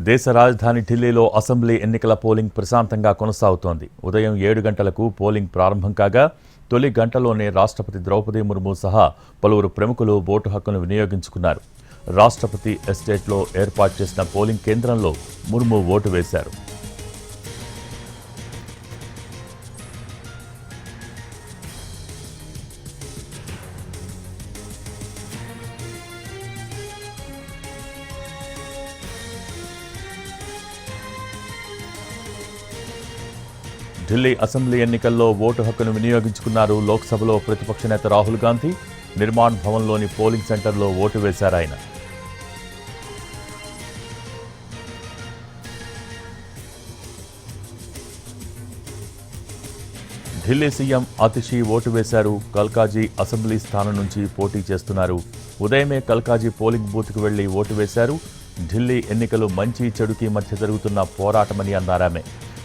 దేశ రాజధాని ఢిల్లీలో అసెంబ్లీ ఎన్నికల పోలింగ్ ప్రశాంతంగా కొనసాగుతోంది. ఉదయం 7 గంటలకు పోలింగ్ ప్రారంభం కాగా తొలి గంటలోనే రాష్ట్రపతి ద్రౌపది ముర్ము సహా పలువురు ప్రముఖులు ఓటు హక్కును వినియోగించుకున్నారు. రాష్ట్రపతి ఎస్టేట్లో ఏర్పాటు చేసిన పోలింగ్ కేంద్రంలో ముర్ము ఓటు వేశారు. ఢిల్లీ అసెంబ్లీ ఎన్నికల్లో ఓటు హక్కును వినియోగించుకున్నారు. లోక్సభలో ప్రతిపక్ష నేత రాహుల్ గాంధీ నిర్మాణ్ భవన్లోని పోలింగ్ సెంటర్లో ఓటు వేశారు. ఆయన ఢిల్లీ సీఎం అతిషి ఓటు వేశారు. కల్కాజీ అసెంబ్లీ స్థానం నుంచి పోటీ చేస్తున్నారు. ఉదయమే కల్కాజీ పోలింగ్ బూత్కు వెళ్లి ఓటు వేశారు. ఢిల్లీ ఎన్నికలు మంచి చెడుకి మధ్య జరుగుతున్న పోరాటమని అన్నారామె.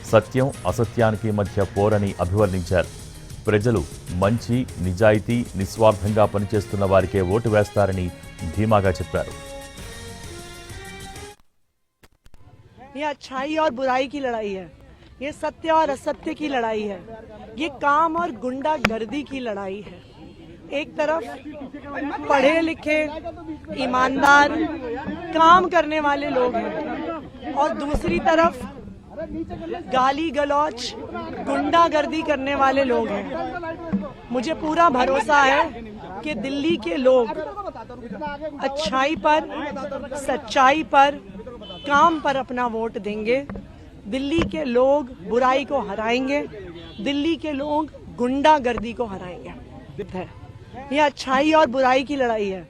సత్యం అసత్యానికి మధ్య పోరని అభివర్ణించారు. ప్రజలు మంచి, నిజాయితీ, నిస్వార్థంగా పనిచేస్తున్న వారికే ఓటు వేస్తారని ధీమాగా చెప్పారు. ये अच्छाई और बुराई की लड़ाई है, ये सत्य और असत्य की लड़ाई है, ये काम और गुंडागर्दी की लड़ाई है। एक तरफ पढ़े लिखे, ईमानदार, काम करने वाले लोग हैं और दूसरी तरफ गाली गलौच, गुंडागर्दी करने वाले लोग हैं। मुझे पूरा भरोसा है कि दिल्ली के लोग अच्छाई पर, सच्चाई पर, काम पर अपना वोट देंगे। दिल्ली के लोग बुराई को हराएंगे, दिल्ली के लोग गुंडागर्दी को हराएंगे। ये अच्छाई और बुराई की लड़ाई है।